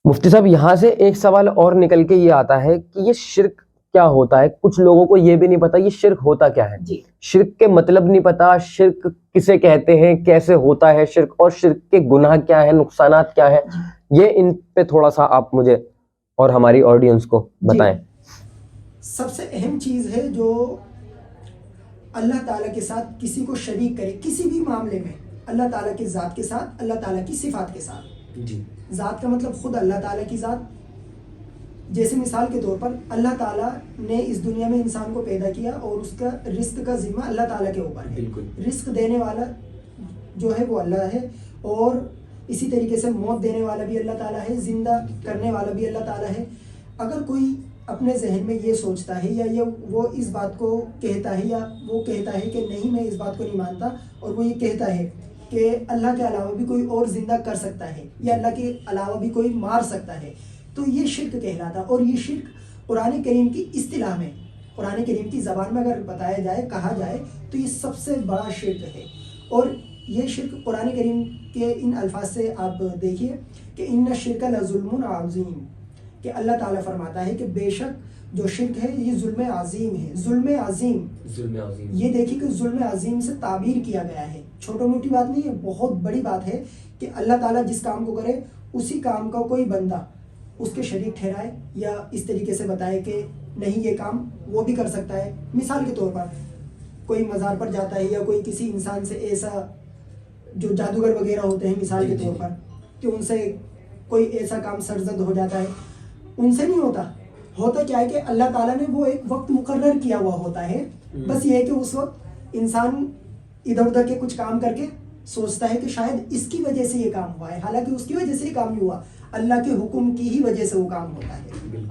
مفتی صاحب یہاں سے ایک سوال اور نکل کے یہ آتا ہے کہ یہ شرک کیا ہوتا ہے؟ کچھ لوگوں کو یہ بھی نہیں پتا یہ شرک ہوتا کیا ہے، شرک کے مطلب نہیں پتا، شرک کسے کہتے ہیں، کیسے ہوتا ہے شرک، اور شرک کے گناہ کیا ہیں، نقصانات کیا ہیں، یہ ان پہ تھوڑا سا آپ مجھے اور ہماری آڈینس کو بتائیں۔ سب سے اہم چیز ہے جو اللہ تعالیٰ کے ساتھ کسی کو شریک کرے کسی بھی معاملے میں، اللہ تعالیٰ کی ذات کے ساتھ، اللہ تعالیٰ کی صفات کے ساتھ۔ ذات کا مطلب خود اللہ تعالیٰ کی ذات، جیسے مثال کے طور پر اللہ تعالیٰ نے اس دنیا میں انسان کو پیدا کیا اور اس کا رزق کا ذمہ اللہ تعالیٰ کے اوپر ہے۔ رزق دینے والا جو ہے وہ اللہ ہے، اور اسی طریقے سے موت دینے والا بھی اللہ تعالیٰ ہے، زندہ کرنے والا بھی اللہ تعالیٰ ہے۔ اگر کوئی اپنے ذہن میں یہ سوچتا ہے یا وہ اس بات کو کہتا ہے، یا وہ کہتا ہے کہ نہیں میں اس بات کو نہیں مانتا، اور وہ یہ کہتا ہے کہ اللہ کے علاوہ بھی کوئی اور زندہ کر سکتا ہے یا اللہ کے علاوہ بھی کوئی مار سکتا ہے، تو یہ شرک کہلاتا ہے۔ اور یہ شرک قرآن کریم کی اصطلاح میں، قرآن کریم کی زبان میں اگر بتایا جائے، کہا جائے تو یہ سب سے بڑا شرک ہے۔ اور یہ شرک قرآن کریم کے ان الفاظ سے آپ دیکھیے کہ ان الشرک لظلم عظیم، کہ اللہ تعالیٰ فرماتا ہے کہ بے شک جو شرک ہے یہ ظلم عظیم ہے۔ ظلم عظیم، یہ دیکھیے کہ ظلم عظیم سے تعبیر کیا گیا ہے، چھوٹی موٹی بات نہیں ہے، بہت بڑی بات ہے کہ اللہ تعالیٰ جس کام کو کرے اسی کام کا کوئی بندہ اس کے شریک ٹھہرائے، یا اس طریقے سے بتائے کہ نہیں یہ کام وہ بھی کر سکتا ہے۔ مثال کے طور پر کوئی مزار پر جاتا ہے، یا کوئی کسی انسان سے ایسا جو جادوگر وغیرہ ہوتے ہیں مثال کے طور پر، کہ ان سے کوئی ایسا کام سرزد ہو جاتا ہے، ان سے نہیں ہوتا کیا ہے کہ اللہ تعالیٰ نے وہ ایک وقت مقرر کیا ہوا ہوتا ہے، بس یہ ہے کہ اس وقت انسان ادھر ادھر کے کچھ کام کر کے سوچتا ہے کہ شاید اس کی وجہ سے یہ کام ہوا ہے، حالانکہ اس کی وجہ سے یہ کام نہیں ہوا، اللہ کے حکم کی ہی وجہ سے وہ کام ہوتا ہے۔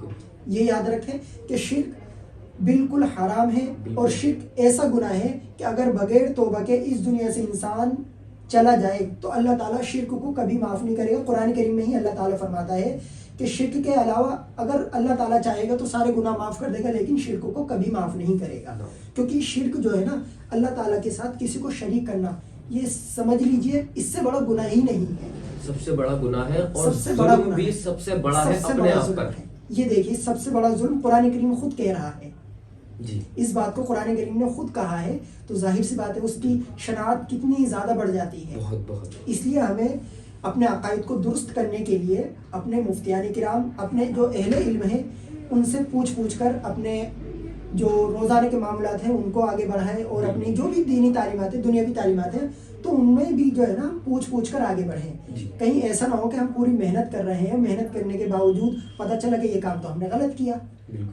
یہ یاد رکھیں کہ شرک بالکل حرام ہے، اور شرک ایسا گناہ ہے کہ اگر بغیر توبہ کے اس دنیا سے انسان چلا جائے تو اللہ تعالیٰ شرک کو کبھی معاف نہیں کرے گا۔ قرآن کریم میں ہی اللہ تعالیٰ فرماتا ہے کہ شرک کے علاوہ اگر اللہ تعالیٰ چاہے گا تو سارے گناہ معاف کر دے گا، لیکن شرک کو کبھی معاف نہیں کرے گا، کیونکہ شرک جو ہے نا، اللہ تعالیٰ کے ساتھ کسی کو شریک کرنا، یہ سمجھ لیجئے اس سے بڑا گناہ ہی نہیں ہے، سب سے بڑا گناہ ہے، اور ظلم بھی سب سے بڑا ہے اپنے آپ پر۔ یہ دیکھیے سب سے بڑا ظلم قرآن کریم خود کہہ رہا ہے، اس بات کو قرآن کریم نے خود کہا ہے، تو ظاہر سی بات ہے اس کی شناعت کتنی زیادہ بڑھ جاتی ہے۔ اس لیے ہمیں اپنے عقائد کو درست کرنے کے لیے اپنے مفتیان کرام، اپنے جو اہل علم ہیں، ان سے پوچھ کر اپنے جو روزانہ کے معاملات ہیں ان کو آگے بڑھائیں، اور اپنی جو بھی دینی تعلیمات ہیں، دنیاوی تعلیمات ہیں، تو ان میں بھی جو ہے نا پوچھ کر آگے بڑھیں۔ کہیں ایسا نہ ہو کہ ہم پوری محنت کر رہے ہیں، محنت کرنے کے باوجود پتہ چلا کہ یہ کام تو ہم نے غلط کیا،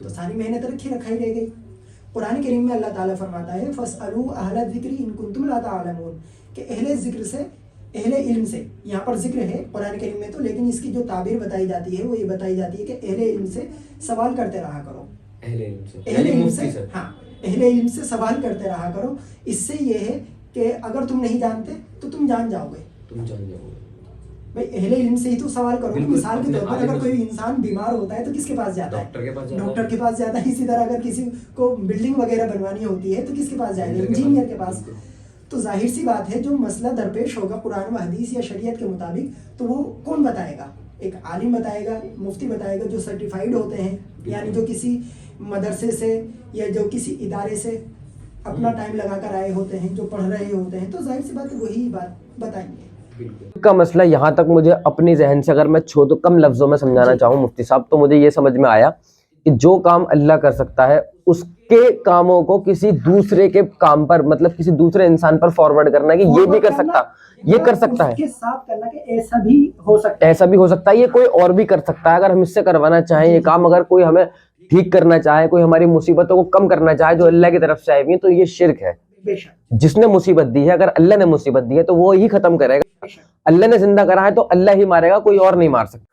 تو ساری محنت رکھائی رہ گئی۔ قرآن کریم میں اللہ تعالیٰ فرماتا ہے فَاسْأَلُوا أَهْلَ الذِّكْرِ إِن كُنتُمْ لَا تَعْلَمُونَ، کہ اہل ذکر سے، اہل علم سے، یہاں پر ذکر ہے قرآن کریم میں تو، لیکن اس کی جو تعبیر بتائی جاتی ہے وہ یہ بتائی جاتی ہے کہ اہل علم سے سوال کرتے رہا کرو، اہل علم سے سوال کرتے رہا کرو۔ اس سے یہ ہے کہ اگر تم نہیں جانتے تو تم جان جاؤ گے، بھائی اہل علم سے ہی تو سوال کرو۔ مثال کے طور پر اگر کوئی انسان بیمار ہوتا ہے تو کس کے پاس جاتا ہے؟ ڈاکٹر کے پاس جاتا ہے۔ اسی طرح اگر کسی کو بلڈنگ وغیرہ بنوانی ہوتی ہے تو کس کے پاس جائے گا؟ انجینئر کے پاس۔ تو ظاہر سی بات ہے جو مسئلہ درپیش ہوگا قرآن و حدیث یا شریعت کے مطابق، تو وہ کون بتائے گا؟ ایک عالم بتائے گا، مفتی بتائے گا، جو سرٹیفائیڈ ہوتے ہیں، یعنی جو کسی مدرسے سے یا جو کسی ادارے سے اپنا ٹائم لگا کر آئے ہوتے ہیں، جو پڑھ رہے ہوتے ہیں، تو ظاہر سی بات ہے وہی بات بتائیں گے۔ کا مسئلہ یہاں تک مجھے اپنی ذہن سے اگر میں کم لفظوں میں سمجھانا چاہوں مفتی صاحب، تو مجھے یہ سمجھ میں آیا کہ جو کام اللہ کر سکتا ہے اس کے کاموں کو کسی دوسرے کے کام پر، مطلب کسی دوسرے انسان پر فارورڈ کرنا ہے کہ یہ بھی کر سکتا، یہ کر سکتا ہے، اس کے ساتھ کرنا کہ ایسا بھی ہو سکتا ہے، یہ کوئی اور بھی کر سکتا ہے۔ اگر ہم اس سے کروانا چاہیں یہ کام، اگر کوئی ہمیں ٹھیک کرنا چاہے، کوئی ہماری مصیبتوں کو کم کرنا چاہے جو اللہ کی طرف سے آئی ہوئی ہیں، تو یہ شرک ہے۔ جس نے مصیبت دی ہے، اگر اللہ نے مصیبت دی ہے تو وہ ہی ختم کرے گا۔ اللہ نے زندہ کرا ہے تو اللہ ہی مارے گا، کوئی اور نہیں مار سکتا۔